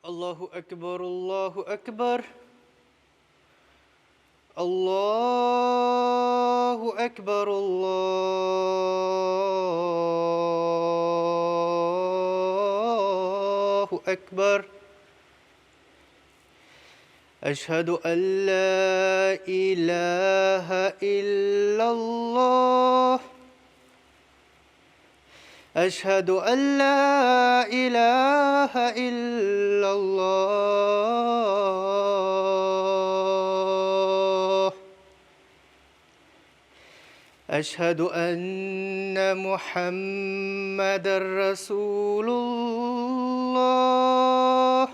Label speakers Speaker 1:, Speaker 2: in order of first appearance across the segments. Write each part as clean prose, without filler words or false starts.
Speaker 1: اللہ اکبر اللہ اکبر اللہ اکبر اللہ اکبر اشہد ان لا الہ الا اللہ اشہد ان لا الہ الا اللہ اشہد ان محمد رسول اللہ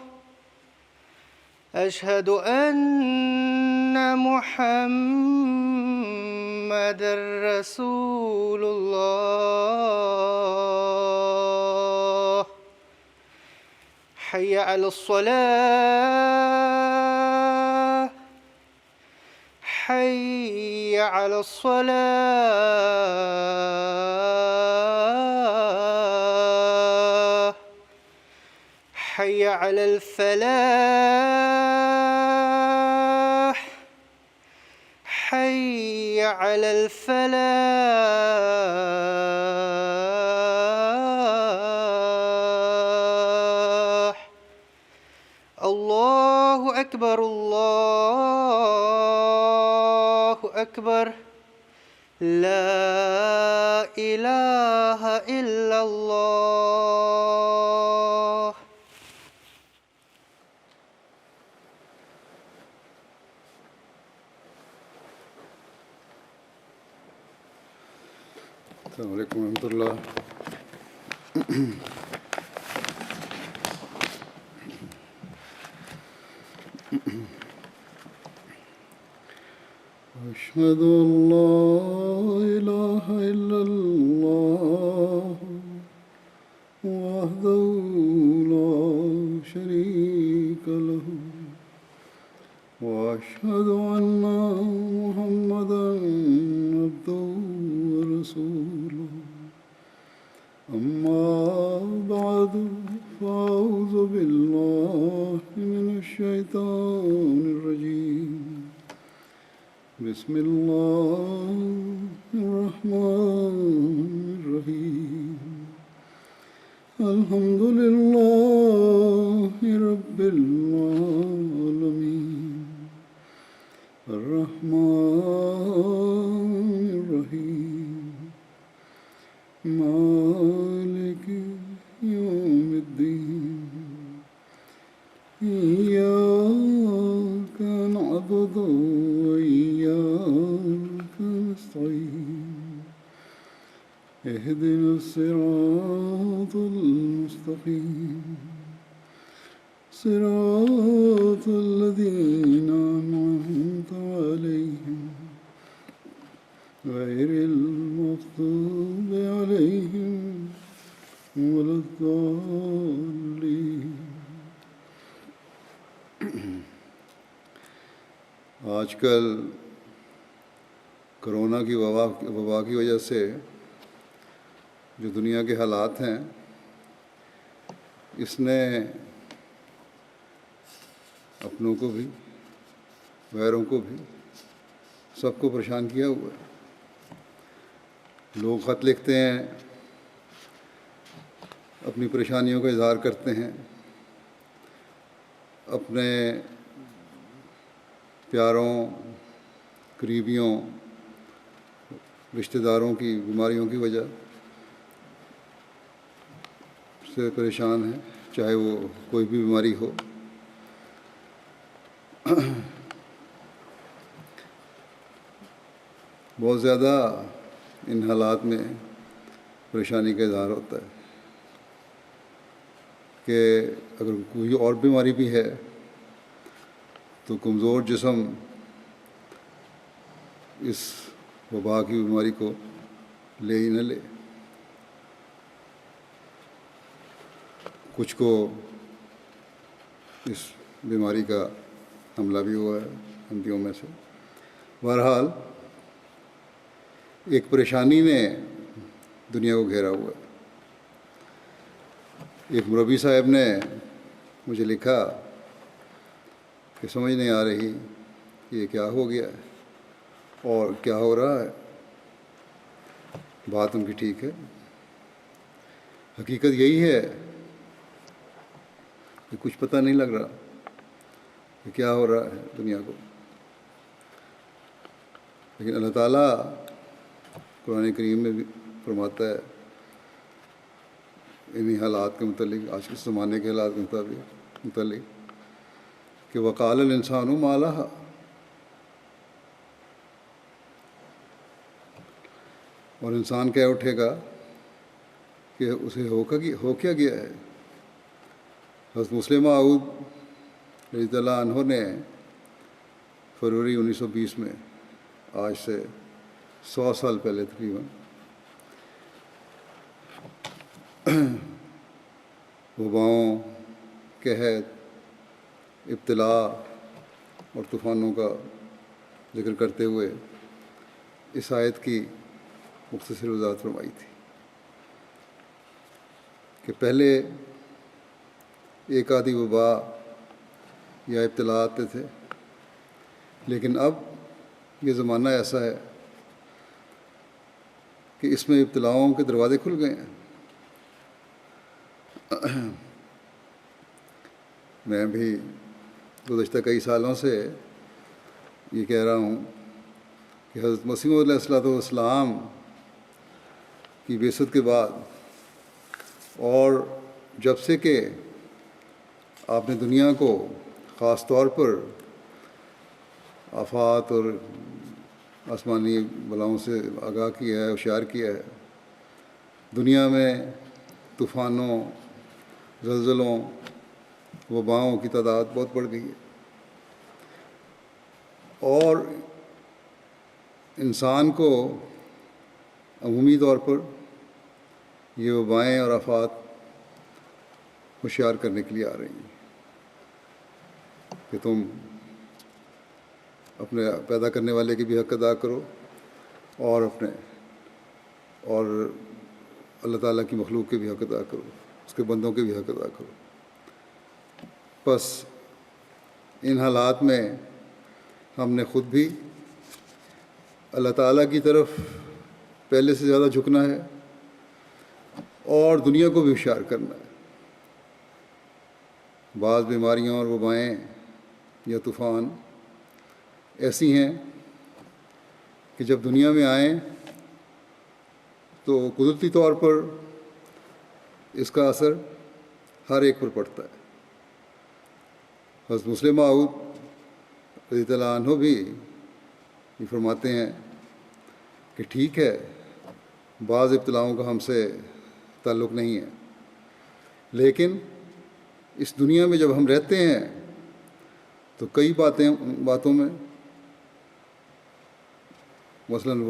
Speaker 1: اشہد ان محمد رسول اللہ حی علی الصلاة حی علی الصلاة حی علی الفلاح حی علی الفلاح اللہ اکبر اللہ اکبر لا الہ الا اللہ
Speaker 2: السلام علیکم ورحمۃ اللہ۔ أشهد أن لا إله إلا الله وحده لا شريك له وأشهد أن محمدا عبده ورسوله أما بعد فأعوذ بالله من الشيطان الرجيم بسم الله الرحمن الرحيم الحمد لله رب العالمين الرحمن الرحيم مالك يوم الدين إياك نعبد وإياك نستعين اهدنا الصراط المستقيم صراط الذين أنعمت عليهم غير المغضوب عليهم ولا الضالين۔ آج کل کرونا کی وبا کی وجہ سے جو دنیا کے حالات ہیں، اس نے اپنوں کو بھی غیروں کو بھی سب کو پریشان کیا ہوا ہے۔ لوگ خط لکھتے ہیں، اپنی پریشانیوں کا اظہار کرتے ہیں، اپنے پیاروں، قریبیوں، رشتہ داروں کی بیماریوں کی وجہ سے پریشان ہیں، چاہے وہ کوئی بھی بیماری ہو۔ بہت زیادہ ان حالات میں پریشانی کا اظہار ہوتا ہے کہ اگر کوئی اور بیماری بھی ہے تو کمزور جسم اس وبا کی بیماری کو لے ہی نہ لے۔ کچھ کو اس بیماری کا حملہ بھی ہوا ہے ہندیوں میں سے۔ بہرحال ایک پریشانی نے دنیا کو گھیرا ہوا ہے۔ ایک مربی صاحب نے مجھے لکھا کہ سمجھ نہیں آ رہی کہ یہ کیا ہو گیا ہے اور کیا ہو رہا ہے. بات ان کی ٹھیک ہے. حقیقت یہی ہے کہ کچھ پتہ نہیں لگ رہا کہ کیا ہو رہا ہے دنیا کو. لیکن اللہ تعالیٰ قرآن کریم میں بھی فرماتا ہے انہی حالات کے متعلق، آج کے زمانے کے حالات کے متعلق کہ وقال الانسان ما لہا، اور انسان کہہ اٹھے گا کہ اسے ہو کیا گیا ہے. حضرت مسلم معود رضی اللہ عنہ نے فروری 1920 میں، آج سے 100 سال پہلے تقریباً، وباؤں، قحط، ابتلاء اور طوفانوں کا ذکر کرتے ہوئے اس آیت کی مختصر وضاحت فرمائی تھی کہ پہلے ایک آدھی وبا یا ابتلاء آتے تھے، لیکن اب یہ زمانہ ایسا ہے کہ اس میں ابتلاؤں کے دروازے کھل گئے ہیں. میں بھی گزشتہ کئی سالوں سے یہ کہہ رہا ہوں کہ حضرت مسیح علیہ الصلوۃ والسلام کی بعثت کے بعد اور جب سے کہ آپ نے دنیا کو خاص طور پر آفات اور آسمانی بلاؤں سے آگاہ کیا ہے، ہوشیار کیا ہے، دنیا میں طوفانوں، زلزلوں، وباؤں کی تعداد بہت بڑھ گئی ہے. اور انسان کو عمومی طور پر یہ وبائیں اور آفات ہوشیار کرنے کے لیے آ رہی ہیں کہ تم اپنے پیدا کرنے والے کی بھی حق ادا کرو اور اللہ تعالیٰ کی مخلوق کے بھی حق ادا کرو، اس کے بندوں کے بھی حق ادا کرو. بس ان حالات میں ہم نے خود بھی اللہ تعالیٰ کی طرف پہلے سے زیادہ جھکنا ہے اور دنیا کو بھی ہوشیار کرنا ہے. بعض بیماریاں اور وبائیں یا طوفان ایسی ہیں کہ جب دنیا میں آئیں تو قدرتی طور پر اس کا اثر ہر ایک پر پڑتا ہے. حضرت مسلم معود رضی اللہ عنہ بھی یہ فرماتے ہیں کہ ٹھیک ہے بعض ابتلاؤں کا ہم سے تعلق نہیں ہے، لیکن اس دنیا میں جب ہم رہتے ہیں تو کئی باتوں میں، مثلاً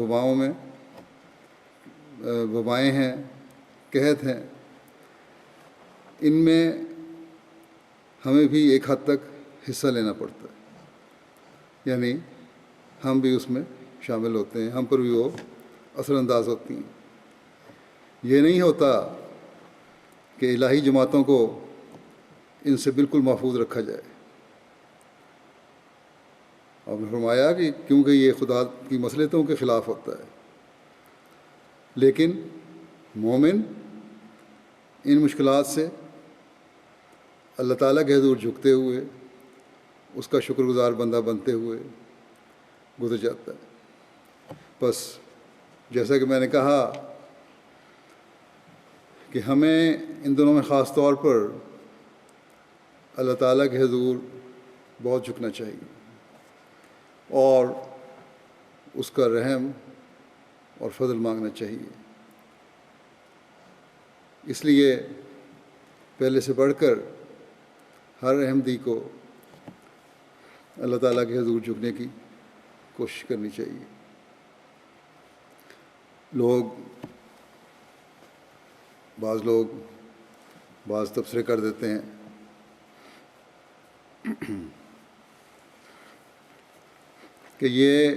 Speaker 2: وبائیں ہیں، قحط ہیں، ان میں ہمیں بھی ایک حد تک حصہ لینا پڑتا ہے، یعنی ہم بھی اس میں شامل ہوتے ہیں، ہم پر بھی وہ اثر انداز ہوتی ہیں. یہ نہیں ہوتا کہ الہی جماعتوں کو ان سے بالکل محفوظ رکھا جائے. آپ نے فرمایا کہ کیونکہ یہ خدا کی مصلحتوں کے خلاف ہوتا ہے، لیکن مومن ان مشکلات سے اللہ تعالیٰ کے حضور جھکتے ہوئے، اس کا شکر گزار بندہ بنتے ہوئے گزر جاتا ہے. بس جیسا کہ میں نے کہا کہ ہمیں ان دنوں میں خاص طور پر اللہ تعالیٰ کے حضور بہت جھکنا چاہیے اور اس کا رحم اور فضل مانگنا چاہیے. اس لیے پہلے سے بڑھ کر ہر احمدی کو اللہ تعالیٰ کے حضور جھکنے کی کوشش کرنی چاہیے. بعض لوگ بعض تبصرے کر دیتے ہیں کہ یہ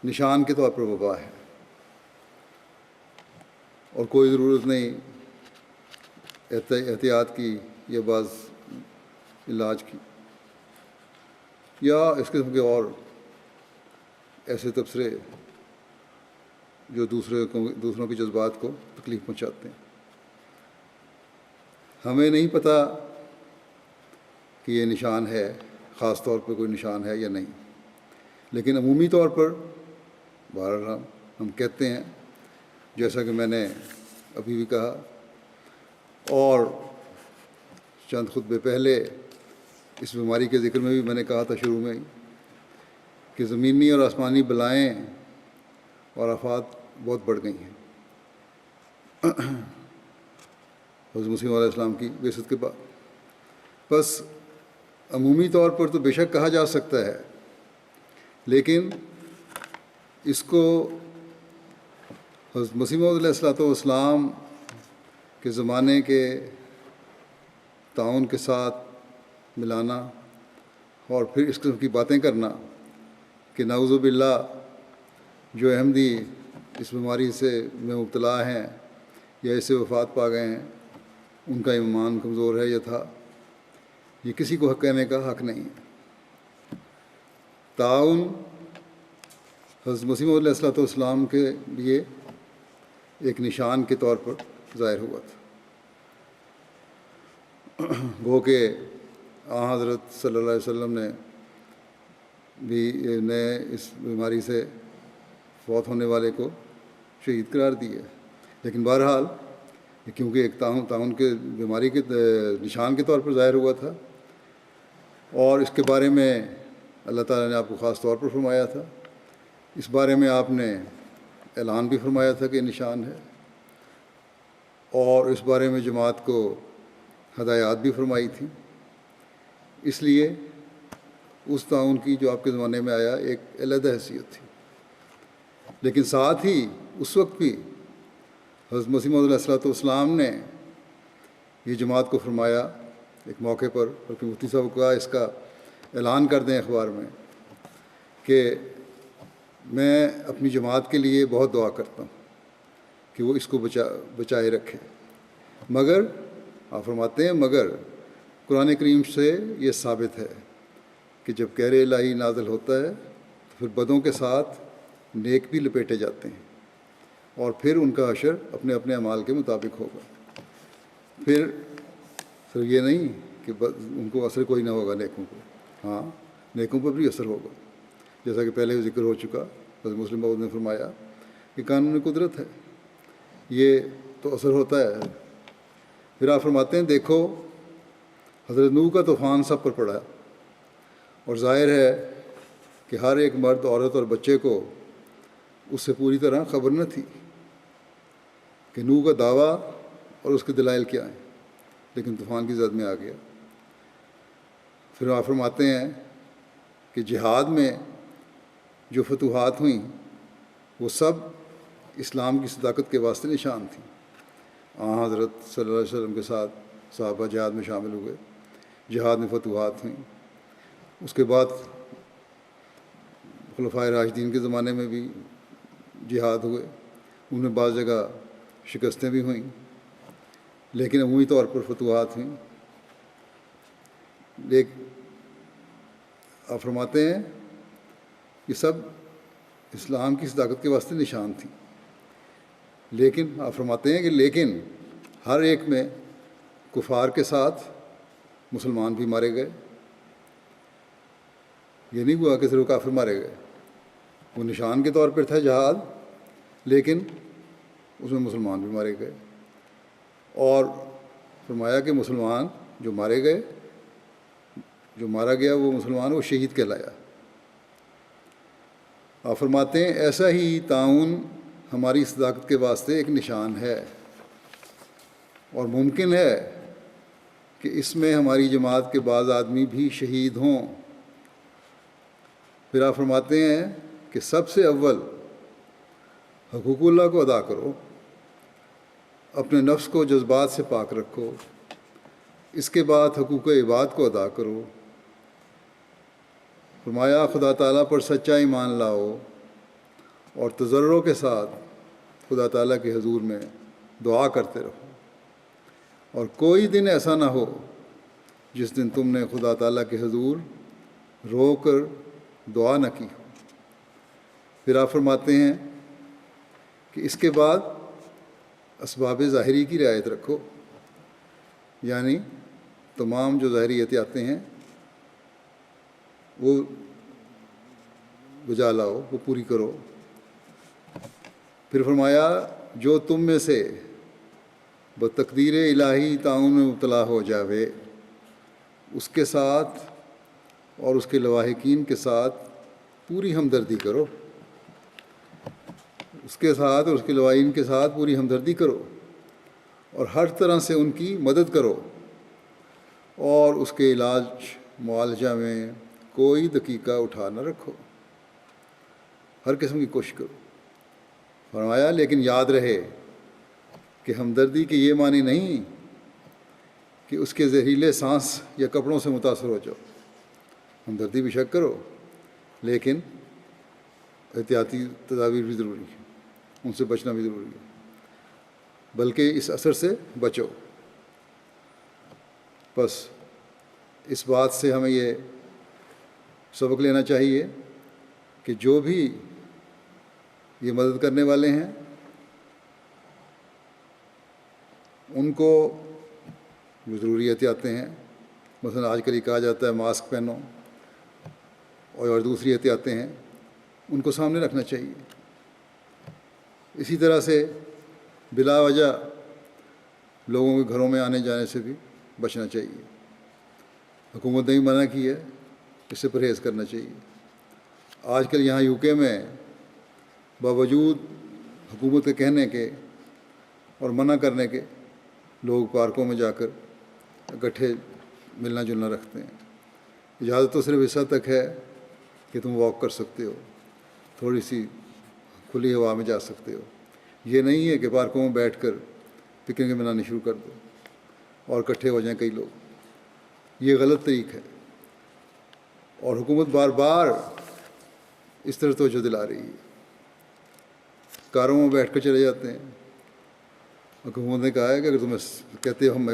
Speaker 2: نشان کے طور پر وبا ہے اور کوئی ضرورت نہیں احتیاط کی یا بعض علاج کی، یا اس قسم کے اور ایسے تبصرے جو دوسروں کے جذبات کو تکلیف پہنچاتے ہیں۔ ہمیں نہیں پتہ کہ یہ نشان ہے، خاص طور پہ کوئی نشان ہے یا نہیں، لیکن عمومی طور پر بہرحال ہم کہتے ہیں، جیسا کہ میں نے ابھی بھی کہا اور چند خطبے پہلے اس بیماری کے ذکر میں بھی میں نے کہا تھا شروع میں ہی، کہ زمینی اور آسمانی بلائیں اور آفات بہت بڑھ گئی ہیں حضرت مسیح علیہ السلام کی بعثت کے بعد۔ بس عمومی طور پر تو بے شک کہا جا سکتا ہے، لیکن اس کو حضرت مسیح علیہ السلام کے زمانے کے تعاون کے ساتھ ملانا اور پھر اس قسم کی باتیں کرنا کہ نعوذ باللہ جو احمدی اس بیماری میں مبتلا ہیں یا اس سے وفات پا گئے ہیں ان کا ایمان کمزور ہے یا تھا، یہ کسی کو حق کہنے کا حق نہیں ہے۔ تعاون حضرت مسیح علیہ السلام کے لیے ایک نشان کے طور پر ظاہر ہوا تھا، گو کہ حضرت صلی اللہ علیہ وسلم نے اس بیماری سے فوت ہونے والے کو شہید قرار دی ہے، لیکن بہرحال کیونکہ ایک تعاون کے بیماری کے نشان کے طور پر ظاہر ہوا تھا، اور اس کے بارے میں اللہ تعالیٰ نے آپ کو خاص طور پر فرمایا تھا، اس بارے میں آپ نے اعلان بھی فرمایا تھا کہ نشان ہے، اور اس بارے میں جماعت کو ہدایات بھی فرمائی تھی۔ اس لیے اس تعاون کی جو آپ کے زمانے میں آیا ایک علیحدہ حیثیت تھی، لیکن ساتھ ہی اس وقت بھی حضرت مسیح علیہ السلام نے یہ جماعت کو فرمایا ایک موقع پر، بلکہ مفتی صاحب کو کہا اس کا اعلان کر دیں اخبار میں کہ میں اپنی جماعت کے لیے بہت دعا کرتا ہوں کہ وہ اس کو بچائے رکھے، مگر آپ فرماتے ہیں مگر قرآن کریم سے یہ ثابت ہے کہ جب قہر الہی نازل ہوتا ہے تو پھر بدوں کے ساتھ نیک بھی لپیٹے جاتے ہیں، اور پھر ان کا حشر اپنے اپنے اعمال کے مطابق ہوگا۔ پھر صرف یہ نہیں کہ ان کو اثر کوئی نہ ہوگا نیکوں کو، ہاں نیکوں پر بھی اثر ہوگا، جیسا کہ پہلے ذکر ہو چکا، حضرت مسلم موعود نے فرمایا کہ قانون قدرت ہے، یہ تو اثر ہوتا ہے۔ پھر آپ فرماتے ہیں دیکھو حضرت نوح کا طوفان سب پر پڑا، اور ظاہر ہے کہ ہر ایک مرد، عورت اور بچے کو اس سے پوری طرح خبر نہ تھی کہ نوح کا دعویٰ اور اس کے دلائل کیا ہیں، لیکن طوفان کی زد میں آ گیا۔ پھر آپ فرماتے ہیں کہ جہاد میں جو فتوحات ہوئیں وہ سب اسلام کی صداقت کے واسطے نشان تھیں۔ حضرت صلی اللہ علیہ وسلم کے ساتھ صحابہ جہاد میں شامل ہوئے، جہاد میں فتوحات ہوئیں، اس کے بعد خلفائے راشدین کے زمانے میں بھی جہاد ہوئے، ان میں بعض جگہ شکستیں بھی ہوئیں، لیکن عمومی طور پر فتوحات ہوئیں۔ آپ فرماتے ہیں یہ سب اسلام کی صداقت کے واسطے نشان تھیں، لیکن آپ فرماتے ہیں کہ لیکن ہر ایک میں کفار کے ساتھ مسلمان بھی مارے گئے، یہ نہیں ہوا کہ صرف کافر مارے گئے، وہ نشان کے طور پر تھا جہاد، لیکن اس میں مسلمان بھی مارے گئے، اور فرمایا کہ مسلمان جو مارے گئے، جو مارا گیا وہ مسلمان وہ شہید کہلایا۔ آپ فرماتے ہیں ایسا ہی تعاون ہماری صداقت کے واسطے ایک نشان ہے، اور ممکن ہے کہ اس میں ہماری جماعت کے بعض آدمی بھی شہید ہوں۔ پھر آپ فرماتے ہیں کہ سب سے اول حقوق اللہ کو ادا کرو، اپنے نفس کو جذبات سے پاک رکھو، اس کے بعد حقوق عباد کو ادا کرو۔ فرمایا خدا تعالیٰ پر سچا ایمان لاؤ اور تضرع کے ساتھ خدا تعالیٰ کے حضور میں دعا کرتے رہو، اور کوئی دن ایسا نہ ہو جس دن تم نے خدا تعالیٰ کے حضور رو کر دعا نہ کی ہو۔ پھر آپ فرماتے ہیں کہ اس کے بعد اسباب ظاہری کی رعایت رکھو، یعنی تمام جو ظاہری احتیاطیں ہیں وہ بجا لاؤ، وہ پوری کرو۔ پھر فرمایا جو تم میں سے بتقدیر الہی تعاون میں مبتلا ہو جاوے اس کے ساتھ اور اس کے لواحقین کے ساتھ پوری ہمدردی کرو، اس کے ساتھ اور اس کے لواحقین کے ساتھ پوری ہمدردی کرو اور ہر طرح سے ان کی مدد کرو، اور اس کے علاج معالجہ میں کوئی دقیقہ اٹھا نہ رکھو، ہر قسم کی کوشش کرو۔ فرمایا لیکن یاد رہے کہ ہمدردی کے یہ معنی نہیں کہ اس کے زہریلے سانس یا کپڑوں سے متاثر ہو جاؤ۔ ہمدردی بھی شک کرو لیکن احتیاطی تدابیر بھی ضروری ہے، ان سے بچنا بھی ضروری ہے، بلکہ اس اثر سے بچو۔ بس اس بات سے ہمیں یہ سبق لینا چاہیے کہ جو بھی یہ مدد کرنے والے ہیں ان کو جو ضروری احتیاطیں ہیں، مثلا آج کل یہ کہا جاتا ہے ماسک پہنو، اور دوسری احتیاطیں ہیں، ان کو سامنے رکھنا چاہیے۔ اسی طرح سے بلا وجہ لوگوں کے گھروں میں آنے جانے سے بھی بچنا چاہیے۔ حکومت نے بھی منع کی ہے، اس سے پرہیز کرنا چاہیے۔ آج کل یہاں یو کے میں باوجود حکومت کے کہنے کے اور منع کرنے کے لوگ پارکوں میں جا کر اکٹھے ملنا جلنا رکھتے ہیں۔ اجازت تو صرف اس حد تک ہے کہ تم واک کر سکتے ہو، تھوڑی سی کھلی ہوا میں جا سکتے ہو، یہ نہیں ہے کہ پارکوں میں بیٹھ کر پکنک منانی شروع کر دو اور اکٹھے ہو جائیں کئی لوگ۔ یہ غلط طریق ہے، اور حکومت بار بار اس طرح توجہ دلا رہی ہے۔ کاروں میں بیٹھ کر چلے جاتے ہیں۔ حکومت نے کہا ہے کہ اگر تمہیں کہتے ہو ہم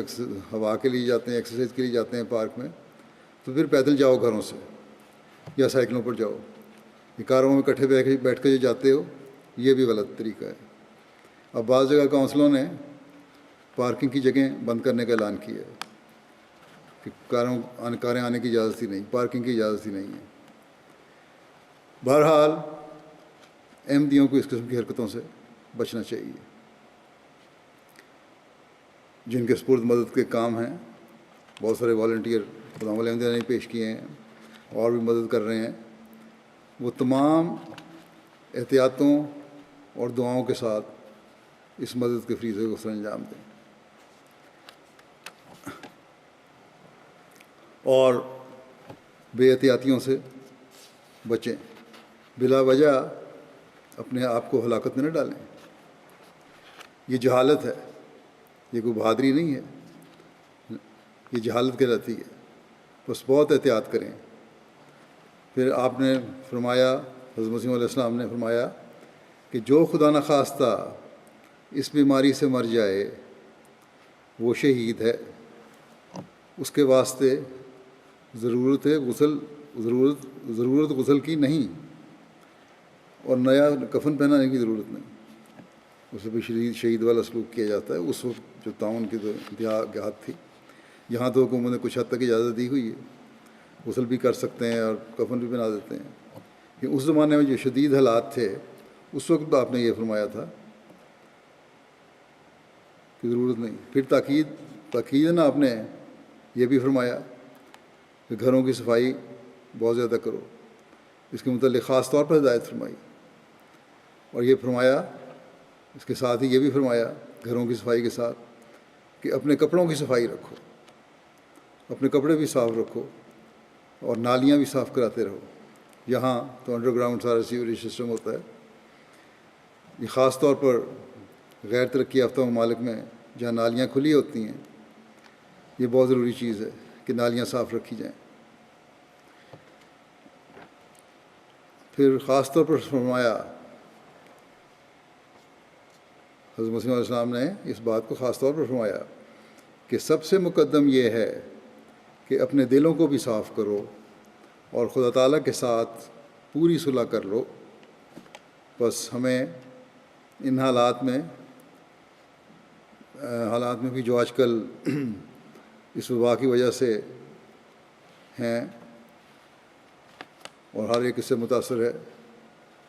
Speaker 2: ہوا کے لیے جاتے ہیں، ایکسرسائز کے لیے جاتے ہیں پارک میں، تو پھر پیدل جاؤ گھروں سے یا سائیکلوں پر جاؤ۔ یہ کاروں میں اکٹھے بیٹھ کر جو جاتے ہو یہ بھی غلط طریقہ ہے۔ اب بعض جگہ کونسلوں نے پارکنگ کی جگہیں بند کرنے کا اعلان کیا ہے کہ کاریں آنے کی اجازت ہی نہیں، پارکنگ کی اجازت ہی نہیں ہے۔ بہرحال احمدیوں کو اس قسم کی حرکتوں سے بچنا چاہیے۔ جن کے سپرد مدد کے کام ہیں، بہت سارے والنٹیئر خدام احمدیہ نے پیش کیے ہیں اور بھی مدد کر رہے ہیں، وہ تمام احتیاطوں اور دعاؤں کے ساتھ اس مدد کے فریضے کو سر انجام دیں اور بے احتیاطیوں سے بچیں، بلا وجہ اپنے آپ کو ہلاکت میں نہ ڈالیں۔ یہ جہالت ہے، یہ کوئی بہادری نہیں ہے، یہ جہالت کہلاتی ہے۔ بس بہت احتیاط کریں۔ پھر آپ نے فرمایا، حضرت مسیح علیہ السلام نے فرمایا کہ جو خدا نخواستہ اس بیماری سے مر جائے وہ شہید ہے، اس کے واسطے ضرورت غسل کی نہیں اور نیا کفن پہنانے کی ضرورت نہیں۔ اسے بھی شہید والا سلوک کیا جاتا ہے۔ اس وقت جو تعاون کی انتہاءات تھی، یہاں تو حکومت نے کچھ حد تک اجازت دی ہوئی ہے، غسل بھی کر سکتے ہیں اور کفن بھی بنا دیتے ہیں، لیکن اس زمانے میں جو شدید حالات تھے اس وقت آپ نے یہ فرمایا تھا کہ ضرورت نہیں۔ پھر تاکید آپ نے یہ بھی فرمایا کہ گھروں کی صفائی بہت زیادہ کرو، اس کے متعلق خاص طور پر ہدایت فرمائی، اور یہ فرمایا اس کے ساتھ ہی یہ بھی فرمایا گھروں کی صفائی کے ساتھ کہ اپنے کپڑوں کی صفائی رکھو، اپنے کپڑے بھی صاف رکھو اور نالیاں بھی صاف کراتے رہو۔ یہاں تو انڈر گراؤنڈ سارا سیوریج سسٹم ہوتا ہے، یہ خاص طور پر غیر ترقی یافتہ ممالک میں جہاں نالیاں کھلی ہوتی ہیں، یہ بہت ضروری چیز ہے کہ نالیاں صاف رکھی جائیں۔ پھر خاص طور پر فرمایا، حضرت مسیح علیہ السلام نے اس بات کو خاص طور پر فرمایا کہ سب سے مقدم یہ ہے کہ اپنے دلوں کو بھی صاف کرو اور خدا تعالیٰ کے ساتھ پوری صلح کر لو۔ بس ہمیں ان حالات میں بھی جو آج کل اس وبا کی وجہ سے ہیں اور ہر ایک اس سے متاثر ہے،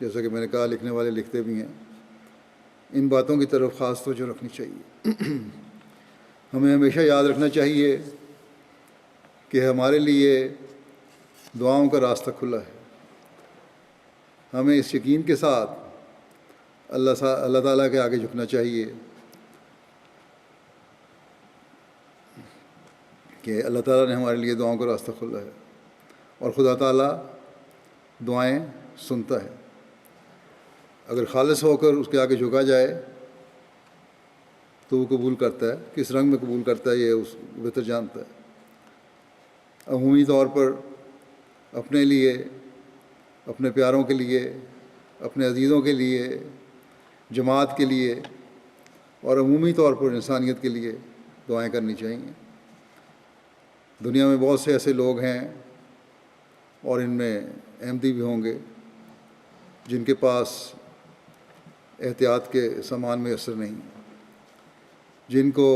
Speaker 2: جیسا کہ میں نے کہا لکھنے والے لکھتے بھی ہیں، ان باتوں کی طرف خاص توجہ رکھنی چاہیے۔ ہمیں ہمیشہ یاد رکھنا چاہیے کہ ہمارے لیے دعاؤں کا راستہ کھلا ہے۔ ہمیں اس یقین کے ساتھ اللہ تعالیٰ کے آگے جھکنا چاہیے کہ اللہ تعالیٰ نے ہمارے لیے دعاؤں کا راستہ کھولا ہے اور خدا تعالیٰ دعائیں سنتا ہے۔ اگر خالص ہو کر اس کے آگے جھکا جائے تو وہ قبول کرتا ہے، کس رنگ میں قبول کرتا ہے یہ اس بہتر جانتا ہے۔ عمومی طور پر اپنے لیے، اپنے پیاروں کے لیے، اپنے عزیزوں کے لیے، جماعت کے لیے اور عمومی طور پر انسانیت کے لیے دعائیں کرنی چاہیے۔ دنیا میں بہت سے ایسے لوگ ہیں اور ان میں احمدی بھی ہوں گے جن کے پاس احتیاط کے سامان میسر نہیں، جن کو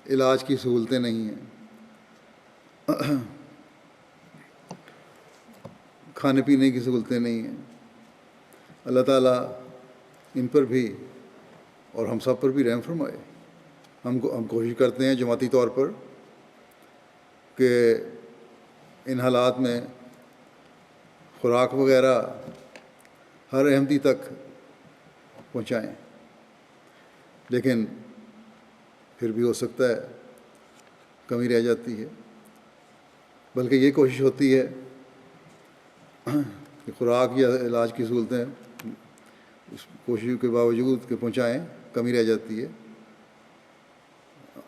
Speaker 2: علاج کی سہولتیں نہیں ہیں، کھانے پینے کی سہولتیں نہیں ہیں۔ اللہ تعالیٰ ان پر بھی اور ہم سب پر بھی رحم فرمائے۔ ہم کوشش کرتے ہیں جماعتی طور پر کہ ان حالات میں خوراک وغیرہ ہر احمدی تک پہنچائیں، لیکن پھر بھی ہو سکتا ہے کمی رہ جاتی ہے، بلکہ یہ کوشش ہوتی ہے کہ خوراک یا علاج کی سہولتیں اس کوشش کے باوجود کہ پہنچائیں، کمی رہ جاتی ہے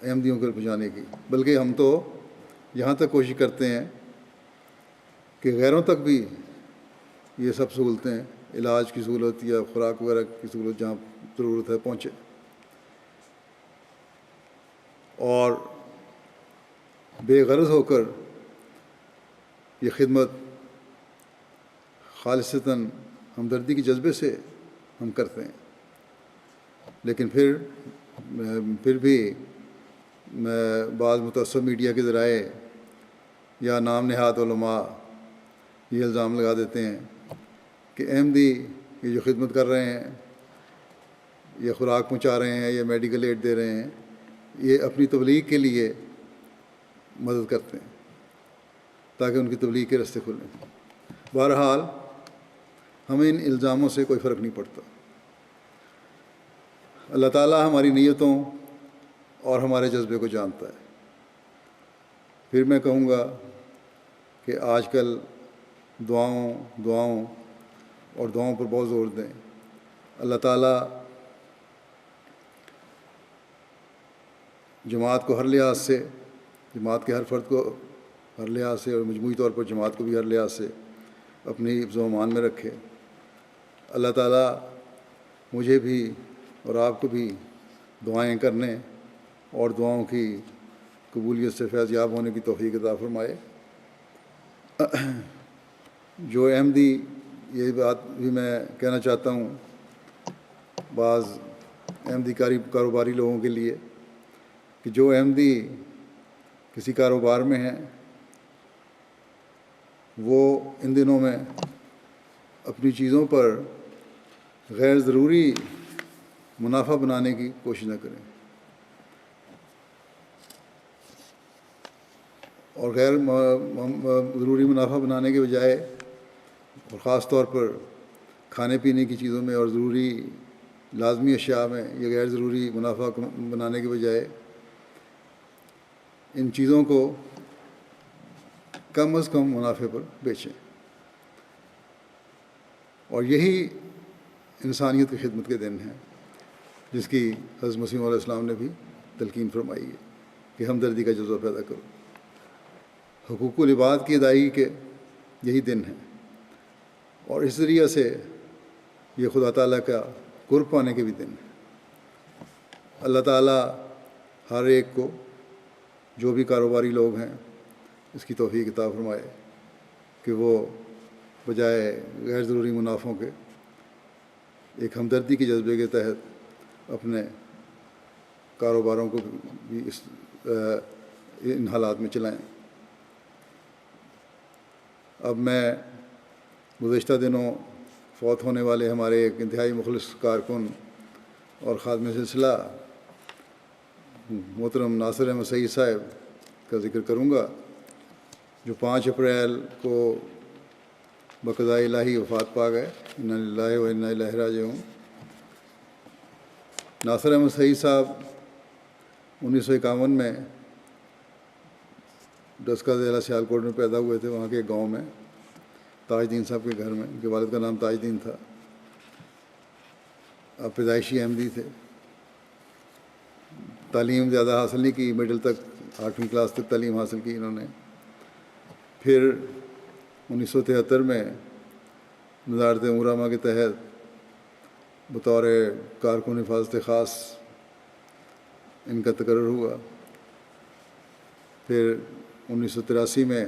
Speaker 2: احمدیوں کو پہنچانے کی۔ بلکہ ہم تو یہاں تک کوشش کرتے ہیں کہ غیروں تک بھی یہ سب سہولتیں، علاج کی سہولت یا خوراک وغیرہ کی سہولت جہاں ضرورت ہے پہنچے۔ اور بے غرض ہو کر یہ خدمت خالصتاً ہمدردی کے جذبے سے ہم کرتے ہیں، لیکن پھر بھی بعض متعصب میڈیا کے ذرائع یا نام نہاد علماء یہ الزام لگا دیتے ہیں کہ احمدی یہ جو خدمت کر رہے ہیں، یہ خوراک پہنچا رہے ہیں، یہ میڈیکل ایڈ دے رہے ہیں، یہ اپنی تبلیغ کے لیے مدد کرتے ہیں تاکہ ان کی تبلیغ کے راستے کھلیں۔ بہرحال ہمیں ان الزاموں سے کوئی فرق نہیں پڑتا۔ اللہ تعالیٰ ہماری نیتوں اور ہمارے جذبے کو جانتا ہے۔ پھر میں کہوں گا کہ آج کل دعاؤں اور دعاؤں پر بہت زور دیں۔ اللہ تعالیٰ جماعت کو ہر لحاظ سے، جماعت کے ہر فرد کو ہر لحاظ سے اور مجموعی طور پر جماعت کو بھی ہر لحاظ سے اپنی حفظ و امان میں رکھے۔ اللہ تعالیٰ مجھے بھی اور آپ کو بھی دعائیں کرنے اور دعاؤں کی قبولیت سے فیض یاب ہونے کی توفیق عطا فرمائے۔ جو احمدی، یہ بات بھی میں کہنا چاہتا ہوں بعض احمدی کاروباری لوگوں کے لیے، کہ جو احمدی کسی کاروبار میں ہیں وہ ان دنوں میں اپنی چیزوں پر غیر ضروری منافع بنانے کی کوشش نہ کریں، اور غیر ضروری منافع بنانے کے بجائے، اور خاص طور پر کھانے پینے کی چیزوں میں اور ضروری لازمی اشیاء میں یہ غیر ضروری منافع بنانے کے بجائے ان چیزوں کو کم از کم منافع پر بیچیں۔ اور یہی انسانیت کی خدمت کے دن ہیں جس کی حضرت مسیح علیہ السلام نے بھی تلقین فرمائی ہے کہ ہمدردی کا جذبہ پیدا کرو۔ حقوق العباد کی ادائیگی کے یہی دن ہیں، اور اس ذریعے سے یہ خدا تعالیٰ کا قرب پانے کے بھی دن ہیں۔ اللہ تعالیٰ ہر ایک کو جو بھی کاروباری لوگ ہیں اس کی توفیق عطا فرمائے کہ وہ بجائے غیر ضروری منافعوں کے ایک ہمدردی کے جذبے کے تحت اپنے کاروباروں کو بھی ان حالات میں چلائیں۔ اب میں گزشتہ دنوں فوت ہونے والے ہمارے ایک انتہائی مخلص کارکن اور خادم سلسلہ محترم ناصر احمد سعید صاحب کا ذکر کروں گا، جو 5 اپریل کو بقضاء الہی وفات پا گئے۔ انا للہ و انا الیہ راجعون۔ ناصر احمد سعید صاحب 1951 میں ڈسکہ ضلع سیالکوٹ میں پیدا ہوئے تھے، وہاں کے ایک گاؤں میں تاج دین صاحب کے گھر میں۔ ان کے والد کا نام تاج دین تھا، آپ پیدائشی احمدی تھے۔ تعلیم زیادہ حاصل نہیں کی، مڈل تک 8ویں کلاس تک تعلیم حاصل کی انہوں نے۔ پھر 1973 میں وزارت امور عامہ کے تحت بطور کارکن حفاظت خاص ان کا تقرر ہوا۔ پھر 1983 میں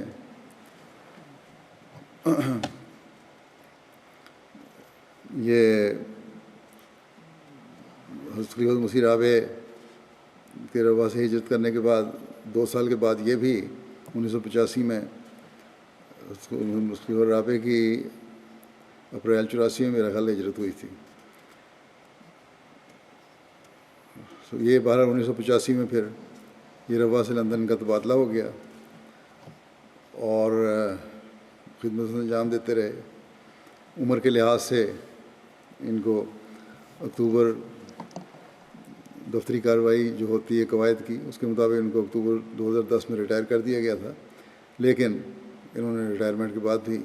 Speaker 2: یہ حضرت خلیفۃ المسیح رابع کے روا سے ہجرت کرنے کے بعد 2 سال کے بعد یہ بھی 1985 میں خلیفۃ رابع کی اپریل 84 میں میرا خیال ہجرت ہوئی تھی۔ یہ 1985 میں پھر یہ روا سے لندن کا تبادلہ ہو گیا اور خدمت انجام دیتے رہے۔ عمر کے لحاظ سے ان کو اکتوبر دفتری کارروائی جو ہوتی ہے قواعد کی، اس کے مطابق ان کو اکتوبر 2010 میں ریٹائر کر دیا گیا تھا، لیکن انہوں نے ریٹائرمنٹ کے بعد بھی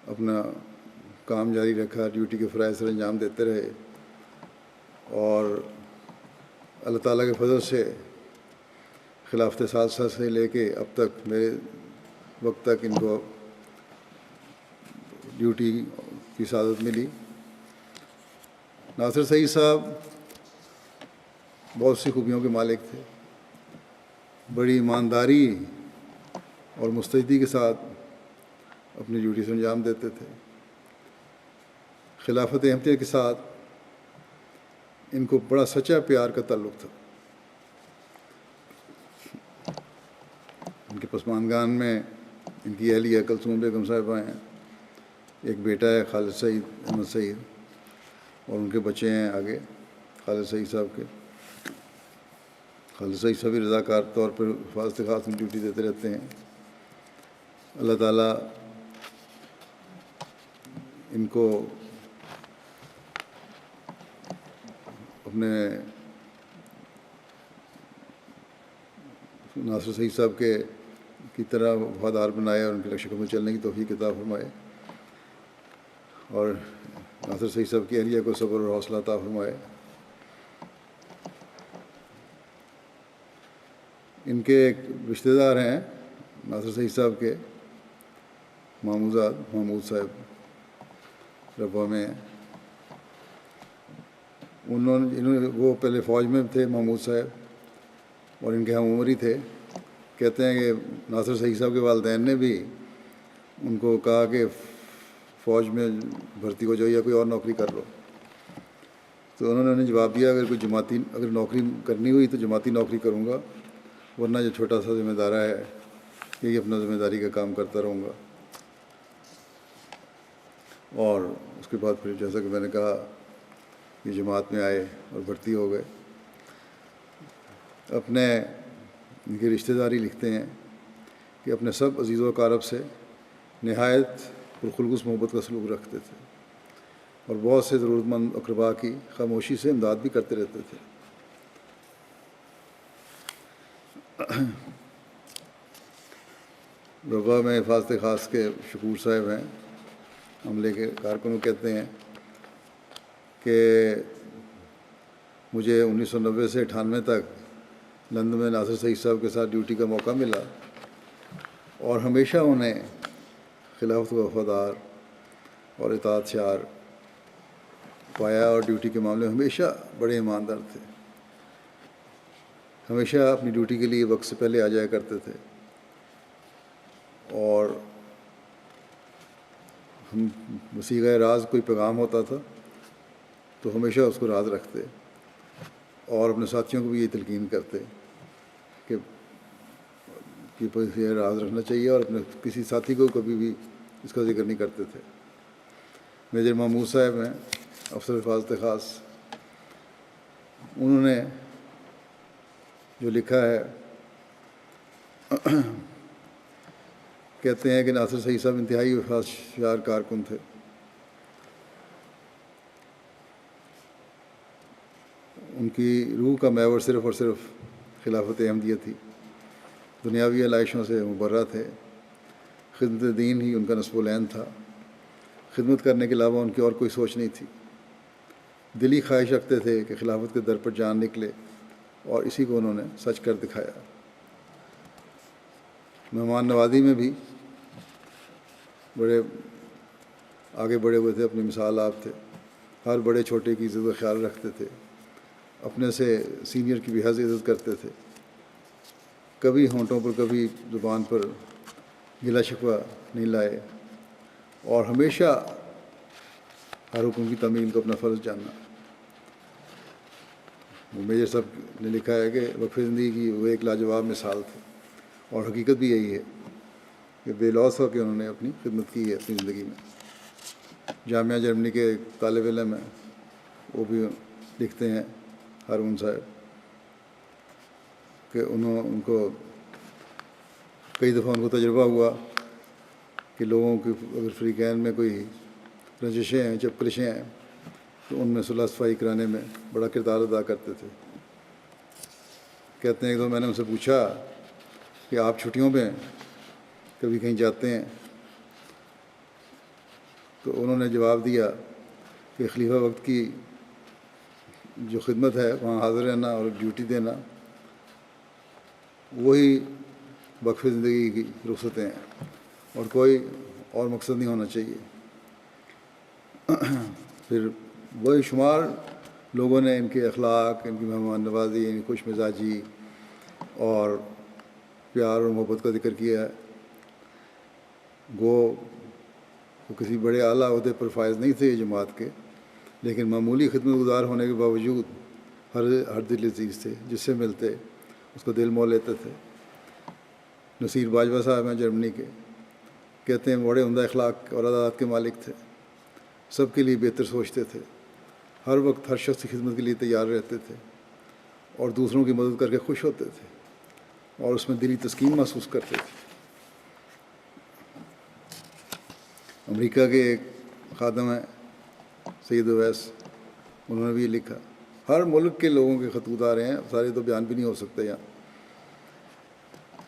Speaker 2: اپنا کام جاری رکھا، ڈیوٹی کے فرائض سر انجام دیتے رہے، اور اللہ تعالیٰ کے فضل سے خلافت ثالثہ سے لے کے اب تک میرے وقت تک ان کو ڈیوٹی کی سعادت ملی۔ ناصر سعید صاحب بہت سی خوبیوں کے مالک تھے، بڑی ایمانداری اور مستعدی کے ساتھ اپنی ڈیوٹی سے انجام دیتے تھے۔ خلافت احمدیہ کے ساتھ ان کو بڑا سچا پیار کا تعلق تھا۔ ان کے پسماندگان میں ان کی اہلیہ کلثوم بیگم صاحبہ ہیں، ایک بیٹا ہے خالد سعید احمد سعید، اور ان کے بچے ہیں آگے خالد سعید صاحب کے۔ خالد سعید صاحب بھی رضاکار طور پر حفاظت خاص میں ڈیوٹی دیتے رہتے ہیں۔ اللہ تعالیٰ ان کو اپنے ناصر سعید صاحب کی طرح وفادار بنائے اور ان کے نقش قدم میں چلنے کی توفیق عطا فرمائے، اور ناصر سعید صاحب کی اہلیہ کو صبر اور حوصلہ عطا فرمائے۔ ان کے ایک رشتہ دار ہیں ناصر سعید صاحب کے، ماموزاد محمود صاحب ربوہ میں ہیں۔ انہوں نے وہ پہلے فوج میں تھے محمود صاحب، اور ان کے ہم عمر ہی تھے۔ کہتے ہیں کہ ناصر سعید صاحب کے والدین نے بھی ان کو کہا کہ فوج میں بھرتی ہو جاؤ یا کوئی اور نوکری کر لو، تو انہوں نے انہیں جواب دیا اگر نوکری کرنی ہوئی تو جماعتی نوکری کروں گا، ورنہ جو چھوٹا سا ذمہ دارہ ہے یہی اپنا ذمہ داری کا کام کرتا رہوں گا۔ اور اس کے بعد پھر جیسا کہ میں نے کہا یہ جماعت میں آئے اور بھرتی ہو گئے۔ اپنے ان کی رشتہ داری لکھتے ہیں کہ اپنے سب عزیز و اقارب سے نہایت پرخلوص محبت کا سلوک رکھتے تھے، اور بہت سے ضرورت مند اقربا کی خاموشی سے امداد بھی کرتے رہتے تھے۔ ربوہ میں حفاظت خاص کے شکور صاحب ہیں، عملے کے کارکنوں کہتے ہیں کہ مجھے 1990 سے 98 تک لندن میں ناصر سعید صاحب کے ساتھ ڈیوٹی کا موقع ملا، اور ہمیشہ انہیں خلافت کو وفادار اور اطاعت شعار پایا، اور ڈیوٹی کے معاملے میں ہمیشہ بڑے ایماندار تھے۔ ہمیشہ اپنی ڈیوٹی کے لیے وقت سے پہلے آ جایا کرتے تھے، اور ہم وسیغہ راز کوئی پیغام ہوتا تھا تو ہمیشہ اس کو راز رکھتے اور اپنے ساتھیوں کو بھی یہ تلقین کرتے کہ یہ راز رکھنا چاہیے، اور اپنے کسی ساتھی کو کبھی بھی اس کا ذکر نہیں کرتے تھے۔ میجر محمود صاحب ہیں، افسر حفاظت خاص، انہوں نے جو لکھا ہے، کہتے ہیں کہ ناصر سعید صاحب انتہائی وفادار کارکن تھے۔ ان کی روح کا محور صرف اور صرف خلافت احمدیہ تھی، دنیاوی علائشوں سے مبرہ تھے، خدمت دین ہی ان کا نصب العین تھا، خدمت کرنے کے علاوہ ان کی اور کوئی سوچ نہیں تھی۔ دلی خواہش رکھتے تھے کہ خلافت کے در پر جان نکلے، اور اسی کو انہوں نے سچ کر دکھایا۔ مہمان نوازی میں بھی بڑے آگے بڑھے ہوئے تھے، اپنی مثال آپ تھے، ہر بڑے چھوٹے کی عزت و خیال رکھتے تھے، اپنے سے سینئر کی بھی حد عزت کرتے تھے، کبھی ہونٹوں پر کبھی زبان پر گلا شکوہ نہیں لائے، اور ہمیشہ ہر حکم کی تعمیل کو اپنا فرض جاننا۔ میجر صاحب نے لکھا ہے کہ وقف زندگی کی وہ ایک لاجواب مثال تھی، اور حقیقت بھی یہی ہے کہ بے لوث ہو کے انہوں نے اپنی خدمت کی ہے اپنی زندگی میں۔ جامعہ جرمنی کے طالب علم ہیں، وہ بھی لکھتے ہیں، ہارون صاحب، کہ ان کو کئی دفعہ ان کو تجربہ ہوا کہ لوگوں کی اگر فریقین میں کوئی رنجشیں ہیں، چپکلشیں ہیں، تو ان میں صلح صفائی کرانے میں بڑا کردار ادا کرتے تھے۔ کہتے ہیں کہ میں نے ان سے پوچھا کہ آپ چھٹیوں میں کبھی کہیں جاتے ہیں؟ تو انہوں نے جواب دیا کہ خلیفہ وقت کی جو خدمت ہے وہاں حاضر رہنا اور ڈیوٹی دینا، وہی وقف زندگی کی رخصتیں ہیں، اور کوئی اور مقصد نہیں ہونا چاہیے۔ پھر بے شمار لوگوں نے ان کے اخلاق، ان کی مہمان نوازی، ان کی خوش مزاجی اور پیار اور محبت کا ذکر کیا ہے۔ وہ کسی بڑے اعلیٰ عہدے پر فائز نہیں تھے جماعت کے، لیکن معمولی خدمت گزار ہونے کے باوجود ہر دل عزیز تھے، جس سے ملتے اس کو دل مول لیتے تھے۔ نصیر باجوہ صاحب ہیں جرمنی کے، کہتے ہیں بڑے عمدہ اخلاق اور عادات کے مالک تھے، سب کے لیے بہتر سوچتے تھے، ہر وقت ہر شخص کی خدمت کے لیے تیار رہتے تھے، اور دوسروں کی مدد کر کے خوش ہوتے تھے، اور اس میں دلی تسکین محسوس کرتے تھے۔ امریکہ کے ایک خادم ہیں سید اویس، انہوں نے بھی یہ لکھا، ہر ملک کے لوگوں کے خطوط آ رہے ہیں، سارے تو بیان بھی نہیں ہو سکتے یہاں،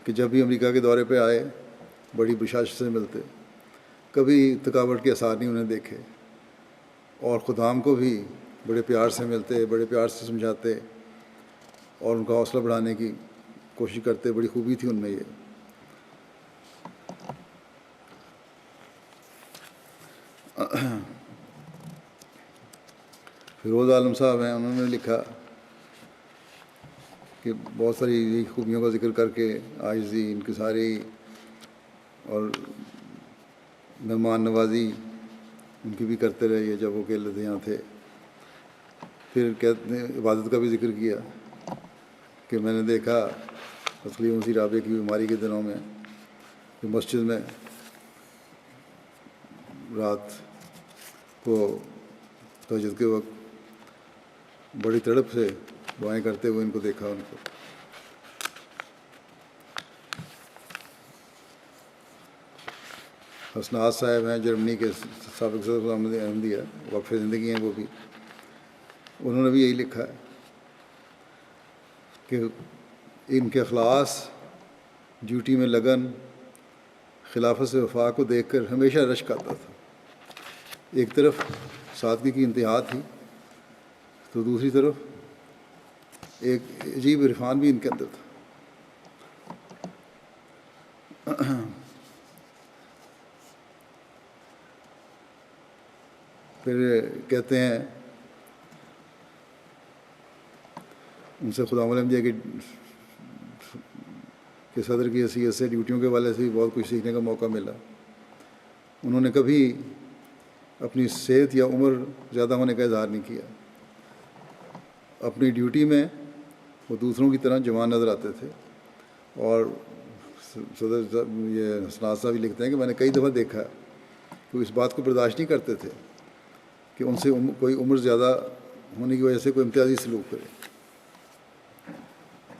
Speaker 2: کہ جب بھی امریکہ کے دورے پہ آئے بڑی بشاشت سے ملتے، کبھی تھکاوٹ کے آثار نہیں انہیں دیکھے، اور خدام کو بھی بڑے پیار سے ملتے، بڑے پیار سے سمجھاتے، اور ان کا حوصلہ بڑھانے کی کوشش کرتے۔ بڑی خوبی تھی ان میں یہ۔ فیروز عالم صاحب ہیں، انہوں نے لکھا کہ بہت ساری خوبیوں کا ذکر کر کے عاجزی، انکساری اور مہمان نوازی ان کی بھی کرتے رہے جب وہ اکیلے یہاں تھے۔ پھر کہتے ہیں عبادت کا بھی ذکر کیا کہ میں نے دیکھا خلیفہ مسیح رابع کی بیماری کے دنوں میں کہ مسجد میں رات کو تہجد کے وقت بڑی تڑپ سے دعائیں کرتے ہوئے ان کو دیکھا۔ ان کو حسنات صاحب ہیں جرمنی کے سابق صدر احمدیہ، وقف زندگی ہیں وہ بھی، انہوں نے بھی یہی لکھا ہے کہ ان کے اخلاص، ڈیوٹی میں لگن، خلافت سے وفا کو دیکھ کر ہمیشہ رشک آتا تھا۔ ایک طرف سادگی کی انتہا تھی، تو دوسری طرف ایک عجیب عرفان بھی ان کے اندر تھا۔ پھر کہتے ہیں ان سے خدا الحمدیہ کی کہ صدر کی حیثیت سے ڈیوٹیوں کے والے سے بھی بہت کچھ سیکھنے کا موقع ملا۔ انہوں نے کبھی اپنی صحت یا عمر زیادہ ہونے کا اظہار نہیں کیا۔ اپنی ڈیوٹی میں وہ دوسروں کی طرح جوان نظر آتے تھے، اور صدر یہ حسنات صاحب بھی لکھتے ہیں کہ میں نے کئی دفعہ دیکھا کہ وہ اس بات کو برداشت نہیں کرتے تھے کہ ان سے کوئی عمر زیادہ ہونے کی وجہ سے کوئی امتیازی سلوک کرے۔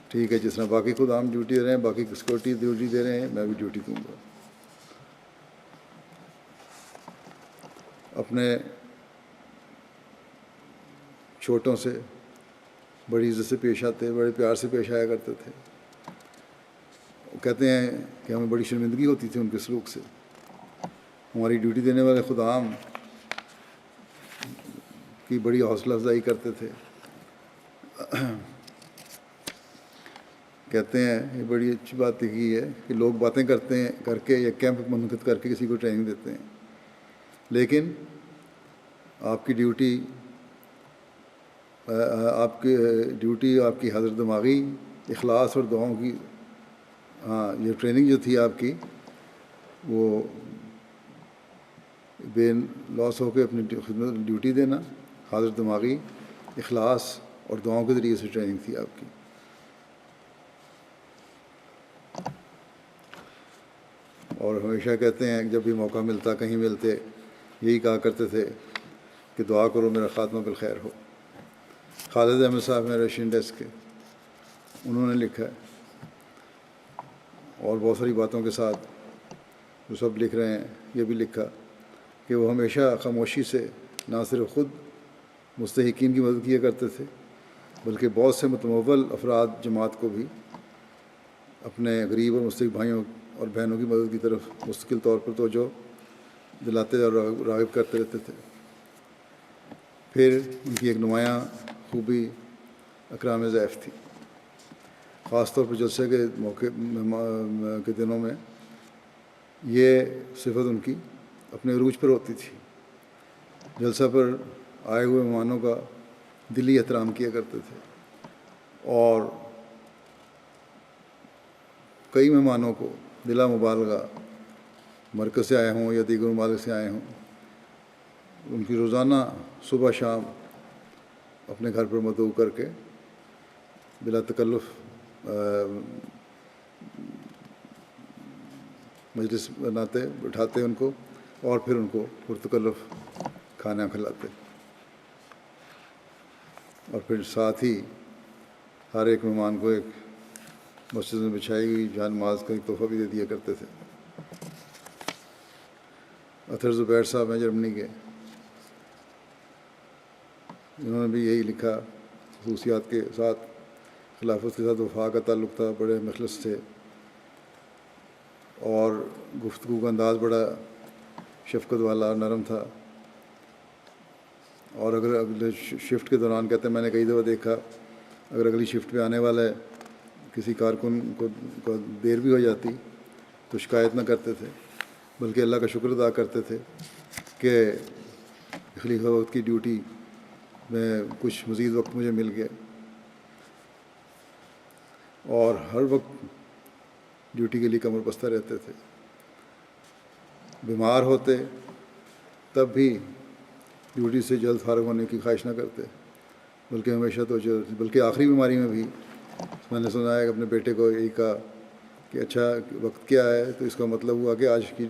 Speaker 2: ٹھیک ہے، جس طرح باقی خدام ڈیوٹی دے رہے ہیں، باقی سیکورٹی ڈیوٹی دے رہے ہیں، میں بھی ڈیوٹی دوں گا۔ اپنے چھوٹوں سے بڑی عزت سے پیش آتے، بڑے پیار سے پیش آیا کرتے تھے۔ وہ کہتے ہیں کہ ہمیں بڑی شرمندگی ہوتی تھی ان کے سلوک سے۔ ہماری ڈیوٹی دینے والے خدام کی بڑی حوصلہ افزائی کرتے تھے۔ کہتے ہیں یہ بڑی اچھی بات کی ہے کہ لوگ باتیں کرتے ہیں کر کے یا کیمپ منعقد کر کے کسی کو ٹریننگ دیتے ہیں، لیکن آپ کی ڈیوٹی آپ کی حاضر دماغی، اخلاص اور دعاؤں کی، یہ ٹریننگ جو تھی آپ کی، وہ بے لوس ہو کے اپنی خدمت ڈیوٹی دینا، حاضر دماغی، اخلاص اور دعاؤں کے ذریعے سے ٹریننگ تھی آپ کی۔ اور ہمیشہ کہتے ہیں جب بھی موقع ملتا، کہیں ملتے، یہی کہا کرتے تھے کہ دعا کرو میرا خاتمہ بالخیر ہو۔ خالد احمد صاحب ہیں رشین ڈیسک کے، انہوں نے لکھا ہے، اور بہت ساری باتوں کے ساتھ جو سب لکھ رہے ہیں یہ بھی لکھا کہ وہ ہمیشہ خاموشی سے نہ صرف خود مستحقین کی مدد کیا کرتے تھے، بلکہ بہت سے متمول افراد جماعت کو بھی اپنے غریب اور مستحق بھائیوں اور بہنوں کی مدد کی طرف مستقل طور پر توجہ دلاتے اور راغب کرتے رہتے تھے۔ پھر ان کی ایک نمایاں خوبی اکرام ضیف تھی، خاص طور پر جلسے کے موقع کے دنوں میں یہ صفت ان کی اپنے عروج پر ہوتی تھی۔ جلسہ پر آئے ہوئے مہمانوں کا دلی احترام کیا کرتے تھے، اور کئی مہمانوں کو بلا مبالغہ مرکز سے آئے ہوں یا دیگر ممالک سے آئے ہوں، ان کی روزانہ صبح شام اپنے گھر پر مدعو کر کے بلا تکلف مجلس بناتے، بٹھاتے ان کو، اور پھر ان کو پرتکلف کھانا کھلاتے، اور پھر ساتھ ہی ہر ایک مہمان کو ایک مسجد میں بچھائی ہوئی جہاں نماز کا ایک تحفہ بھی دے دیا کرتے تھے۔ اطہر زبیر صاحب ہیں جرمنی کے، انہوں نے بھی یہی لکھا، خصوصیات کے ساتھ خلافت کے ساتھ وفا کا تعلق تھا، بڑے مخلص تھے، اور گفتگو کا انداز بڑا شفقت والا اور نرم تھا۔ اور اگر اگلے شفٹ کے دوران، کہتے ہیں میں نے کئی دفعہ دیکھا، اگر اگلی شفٹ پہ آنے والا کسی کارکن کو دیر بھی ہو جاتی تو شکایت نہ کرتے تھے، بلکہ اللہ کا شکر ادا کرتے تھے کہ خلیفہ وقت کی ڈیوٹی میں کچھ مزید وقت مجھے مل گیا، اور ہر وقت ڈیوٹی کے لیے کمر بستہ رہتے تھے۔ بیمار ہوتے تب بھی ڈیوٹی سے جلد فارغ ہونے کی خواہش نہ کرتے، بلکہ ہمیشہ بلکہ آخری بیماری میں بھی میں نے سنا ہے کہ اپنے بیٹے کو یہی کہا کہ اچھا وقت کیا ہے، تو اس کا مطلب ہوا کہ آج کی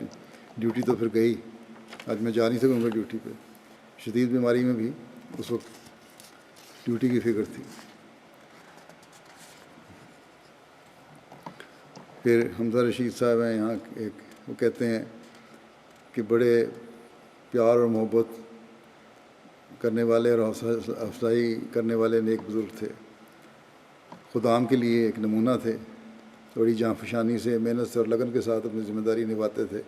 Speaker 2: ڈیوٹی تو پھر گئی، آج میں جا نہیں سکوں گا ڈیوٹی پہ۔ شدید بیماری میں بھی اس وقت ڈیوٹی کی فکر تھی۔ پھر حمزہ رشید صاحب ہیں یہاں ایک، وہ کہتے ہیں کہ بڑے پیار اور محبت کرنے والے اور حوصلہ افزائی کرنے والے نیک بزرگ تھے، خدام کے لیے ایک نمونہ تھے، بڑی جاں فشانی سے، محنت سے اور لگن کے ساتھ اپنی ذمہ داری نبھاتے تھے،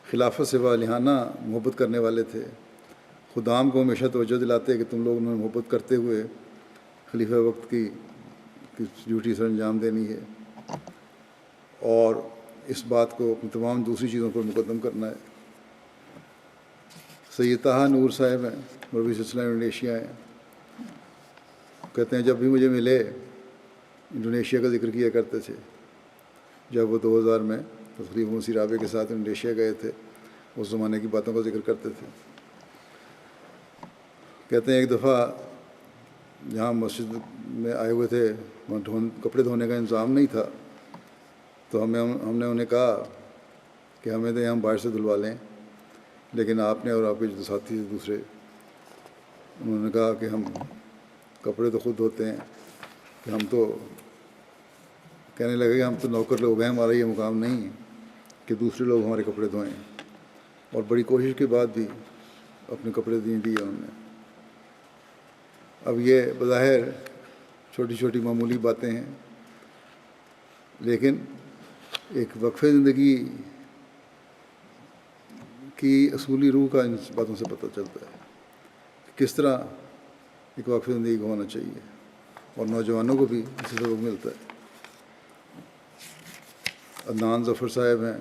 Speaker 2: خلافت سے والہانہ محبت کرنے والے تھے، خدام کو ہمیشہ توجہ دلاتے کہ تم لوگوں نے محبت کرتے ہوئے خلیفہ وقت کی ڈیوٹی سر انجام دینی ہے، اور اس بات کو اپنی تمام دوسری چیزوں پر مقدم کرنا ہے۔ سید طہٰ نور صاحب ہیں، مروی سلسلہ انڈونیشیا ہیں، کہتے ہیں جب بھی مجھے ملے انڈونیشیا کا ذکر کیا کرتے تھے، جب وہ 2000 میں خلیفہ مسیح رابع کے ساتھ انڈونیشیا گئے تھے، اس زمانے کی باتوں کا ذکر کرتے تھے۔ کہتے ہیں ایک دفعہ جہاں مسجد میں آئے ہوئے تھے وہاں کپڑے دھونے کا انتظام نہیں تھا، تو ہم نے انہیں کہا کہ ہمیں تو ہم باہر سے دھلوا لیں، لیکن آپ نے اور آپ کے جو ساتھی تھے دوسرے، انہوں نے کہا کہ ہم کپڑے تو خود دھوتے ہیں، کہ ہم تو کہنے لگے کہ ہم تو نوکر لوگ ہیں، ہمارا یہ مقام نہیں ہے کہ دوسرے لوگ ہمارے کپڑے دھوئیں، اور بڑی کوشش کے بعد بھی اپنے کپڑے دیے انہوں نے۔ اب یہ بظاہر چھوٹی چھوٹی معمولی باتیں ہیں، لیکن ایک وقف زندگی کی اصولی روح کا ان باتوں سے پتہ چلتا ہے کہ کس طرح ایک وقف زندگی کو ہونا چاہیے، اور نوجوانوں کو بھی اسی سبق ملتا ہے۔ عدنان ظفر صاحب ہیں،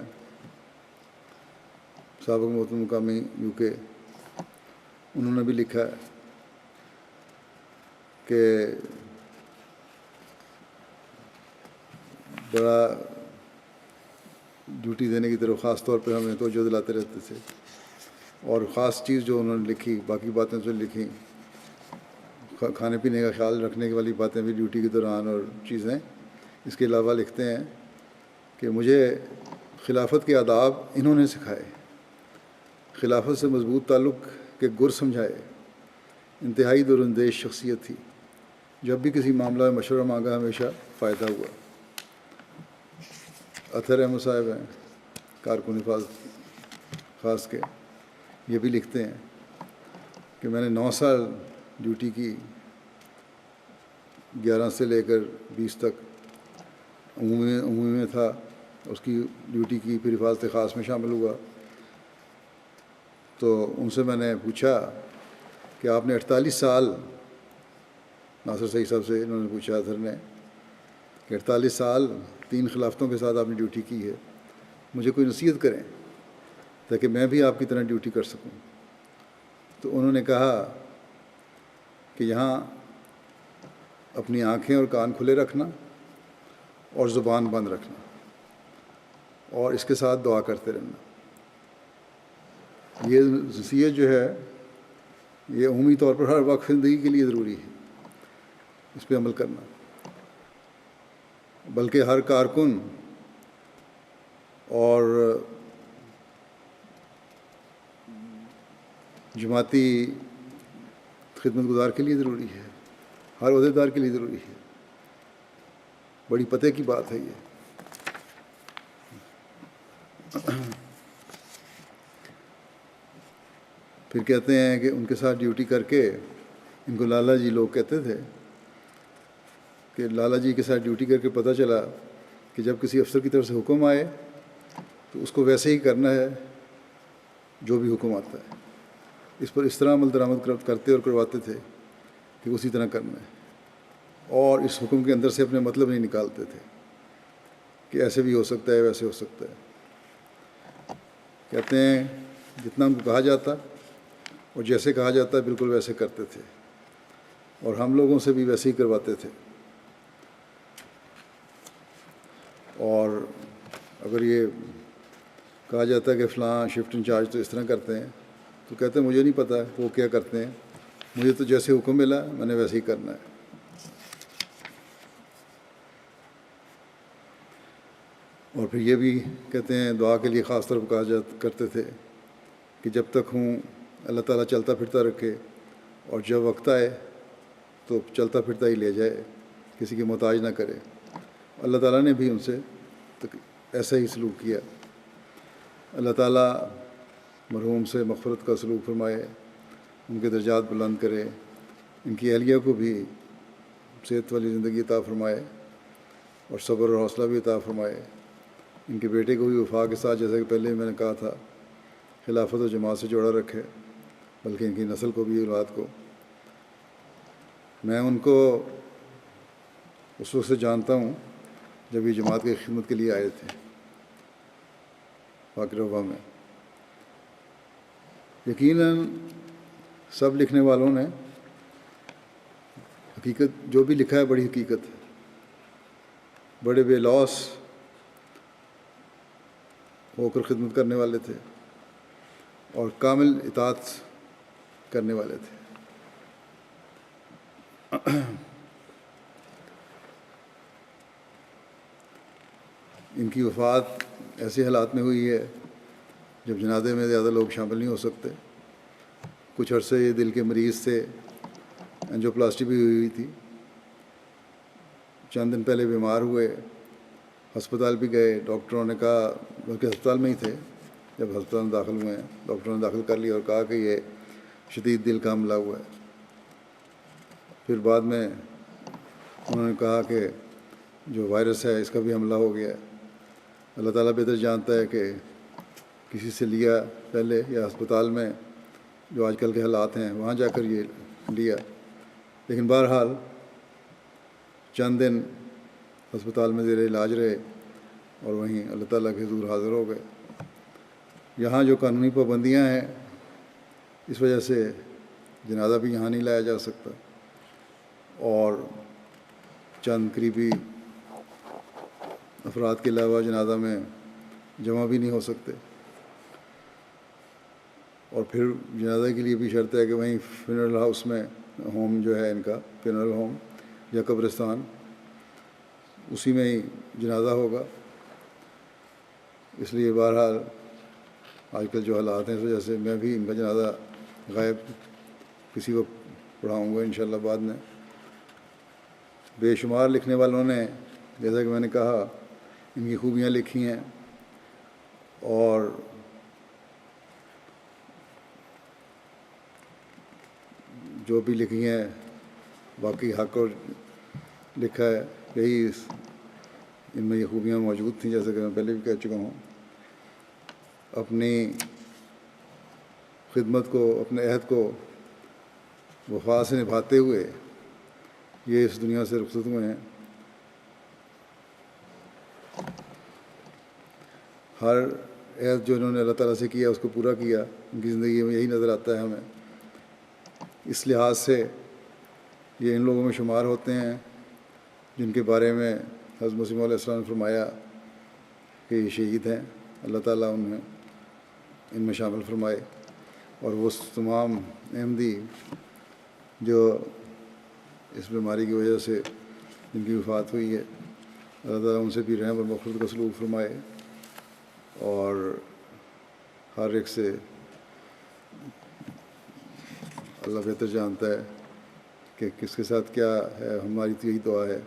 Speaker 2: سابق محترم مقامی UK، انہوں نے بھی لکھا ہے کہ بڑا ڈیوٹی دینے کی طرف خاص طور پہ ہمیں توجہ دلاتے رہتے تھے، اور خاص چیز جو انہوں نے لکھی، باقی باتیں جو لکھیں کھانے پینے کا خیال رکھنے والی باتیں بھی ڈیوٹی کے دوران اور چیزیں، اس کے علاوہ لکھتے ہیں کہ مجھے خلافت کے آداب انہوں نے سکھائے، خلافت سے مضبوط تعلق کے گر سمجھائے، انتہائی دوراندیش شخصیت تھی، جب بھی کسی معاملہ میں مشورہ مانگا ہمیشہ فائدہ ہوا۔ اطہر احمد صاحب ہیں، کارکن حفاظت خاص کے، یہ بھی لکھتے ہیں کہ میں نے 9 سال ڈیوٹی کی، 11 سے لے کر 20 تک عمومی میں تھا، اس کی ڈیوٹی کی، پھر حفاظت خاص میں شامل ہوا۔ تو ان سے میں نے پوچھا کہ آپ نے 48 سال، ناصر سعید صاحب سے انہوں نے پوچھا اطہر نے، کہ 48 سال 3 خلافتوں کے ساتھ آپ نے ڈیوٹی کی ہے، مجھے کوئی نصیحت کریں تاکہ میں بھی آپ کی طرح ڈیوٹی کر سکوں۔ تو انہوں نے کہا کہ یہاں اپنی آنکھیں اور کان کھلے رکھنا اور زبان بند رکھنا، اور اس کے ساتھ دعا کرتے رہنا۔ یہ نصیحت جو ہے یہ عمومی طور پر ہر وقت زندگی کے لیے ضروری ہے، اس پہ عمل کرنا، بلکہ ہر کارکن اور جماعتی خدمت گزار کے لیے ضروری ہے، ہر عہدیدار کے لیے ضروری ہے۔ بڑی پتے کی بات ہے یہ۔ پھر کہتے ہیں کہ ان کے ساتھ ڈیوٹی کر کے، ان کو لالا جی لوگ کہتے تھے، کہ لالا جی کے ساتھ ڈیوٹی کر کے پتہ چلا کہ جب کسی افسر کی طرف سے حکم آئے تو اس کو ویسے ہی کرنا ہے جو بھی حکم آتا ہے، اس پر اس طرح عمل درآمد کرتے اور کرواتے تھے کہ اسی طرح کرنا ہے، اور اس حکم کے اندر سے اپنے مطلب نہیں نکالتے تھے کہ ایسے بھی ہو سکتا ہے، ویسے ہو سکتا ہے۔ کہتے ہیں جتنا ان کو کہا جاتا اور جیسے کہا جاتا ہے بالکل ویسے کرتے تھے، اور ہم لوگوں سے بھی ویسے ہی کرواتے تھے۔ اور اگر یہ کہا جاتا ہے کہ فلاں شفٹ انچارج تو اس طرح کرتے ہیں، تو کہتے ہیں مجھے نہیں پتہ وہ کیا کرتے ہیں، مجھے تو جیسے حکم ملا میں نے ویسے ہی کرنا ہے۔ اور پھر یہ بھی کہتے ہیں دعا کے لیے خاص طور پر کہا کرتے تھے کہ جب تک ہوں اللہ تعالیٰ چلتا پھرتا رکھے، اور جب وقت آئے تو چلتا پھرتا ہی لے جائے، کسی کی محتاج نہ کرے۔ اللہ تعالیٰ نے بھی ان سے ایسا ہی سلوک کیا۔ اللہ تعالیٰ مرحوم سے مغفرت کا سلوک فرمائے، ان کے درجات بلند کرے، ان کی اہلیہ کو بھی صحت والی زندگی عطا فرمائے اور صبر اور حوصلہ بھی عطا فرمائے، ان کے بیٹے کو بھی وفا کے ساتھ، جیسا کہ پہلے میں نے کہا تھا، خلافت و جماعت سے جوڑا رکھے، بلکہ ان کی نسل کو بھی، اولاد کو۔ میں ان کو اس وقت سے جانتا ہوں جب یہ جماعت کی خدمت کے لیے آئے تھے پاک روا میں۔ یقیناً سب لکھنے والوں نے حقیقت جو بھی لکھا ہے بڑی حقیقت ہے، بڑے بے لوث ہو کر خدمت کرنے والے تھے اور کامل اطاعت کرنے والے تھے۔ ان کی وفات ایسے حالات میں ہوئی ہے جب جنازے میں زیادہ لوگ شامل نہیں ہو سکتے۔ کچھ عرصے یہ دل کے مریض تھے، اینجیوپلاسٹی بھی ہوئی تھی، چند دن پہلے بیمار ہوئے، ہسپتال بھی گئے، ڈاکٹروں نے کہا، بلکہ ہسپتال میں ہی تھے جب ہسپتال میں داخل ہوئے ہیں، ڈاکٹروں نے داخل کر لیا اور کہا کہ یہ شدید دل کا حملہ ہوا ہے۔ پھر بعد میں انہوں نے کہا کہ جو وائرس ہے اس کا بھی حملہ ہو گیا ہے۔ اللہ تعالیٰ بہتر جانتا ہے کہ کسی سے لیا پہلے یا ہسپتال میں جو آج کل کے حالات ہیں وہاں جا کر یہ لیا، لیکن بہرحال چند دن ہسپتال میں زیر علاج رہے اور وہیں اللہ تعالیٰ کے حضور حاضر ہو گئے۔ یہاں جو قانونی پابندیاں ہیں اس وجہ سے جنازہ بھی یہاں نہیں لایا جا سکتا اور چند قریبی افراد کے علاوہ جنازہ میں جمع بھی نہیں ہو سکتے، اور پھر جنازہ کے لیے بھی شرط ہے کہ وہیں فنرل ہاؤس میں ہوم جو ہے ان کا فنرل ہوم یا قبرستان، اسی میں ہی جنازہ ہوگا۔ اس لیے بہرحال آج کل جو حالات ہیں اس وجہ سے میں بھی ان کا جنازہ غائب کسی کو پڑھاؤں گا انشاءاللہ بعد میں۔ بے شمار لکھنے والوں نے جیسا کہ میں نے کہا ان کی خوبیاں لکھی ہیں، اور جو بھی لکھی ہیں باقی حق اور لکھا ہے، یہی ان میں یہ خوبیاں موجود تھیں جیسا کہ میں پہلے بھی کہہ چکا ہوں۔ اپنی خدمت کو، اپنے عہد کو وفا سے نبھاتے ہوئے یہ اس دنیا سے رخصت ہوئے ہیں۔ ہر عہد جو انہوں نے اللہ تعالیٰ سے کیا اس کو پورا کیا، ان کی زندگی میں یہی نظر آتا ہے ہمیں۔ اس لحاظ سے یہ ان لوگوں میں شمار ہوتے ہیں جن کے بارے میں حضرت مسیح موعود علیہ السلام نے فرمایا کہ یہ شہید ہیں، اللہ تعالیٰ انہیں ان میں شامل فرمائے۔ اور وہ تمام احمدی جو اس بیماری کی وجہ سے جن کی وفات ہوئی ہے، اللہ تعالیٰ ان سے بھی رحم اور مغفرت کا سلوک فرمائے، اور ہر ایک سے اللہ بہتر جانتا ہے کہ کس کے ساتھ کیا ہے۔ ہماری تو یہی دعا ہے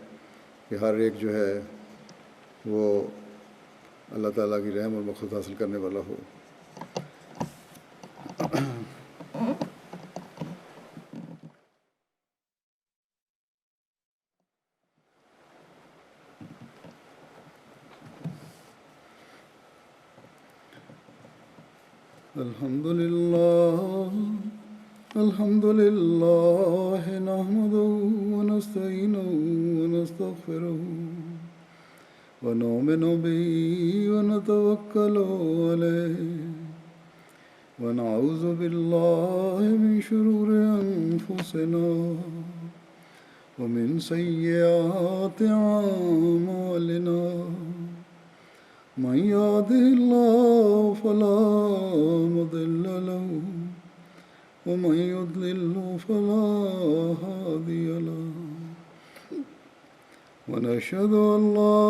Speaker 2: کہ ہر ایک جو ہے وہ اللہ تعالیٰ کی رحم اور مغفرت حاصل کرنے والا ہو۔ الحمد لله نحمده ونستعينه ونستغفره ونؤمن به ونتوكل عليه ونعوذ بالله من شرور أنفسنا ومن سيئات أعمالنا، من يهده الله فلا مضل له ومن يضلل فلا هادي له، ونشهد أن لا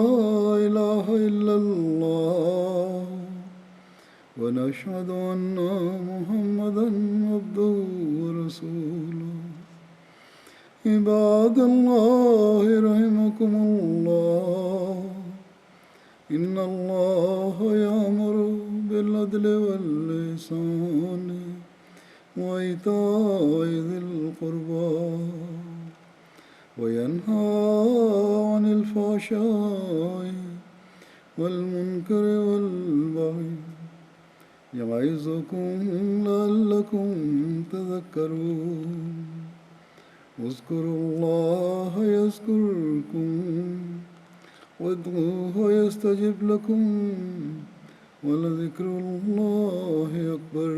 Speaker 2: إله إلا الله ونشهد أن محمدا عبده ورسوله۔ عباد الله رحمكم الله، إن الله يأمر بالعدل والإحسان وإيتاء ذي القربى وينهى عن الفحشاء والمنكر والبغي يعظكم لعلكم تذكرون۔ اذكروا الله يذكركم وادعوه يستجب لكم ولذكر الله أكبر۔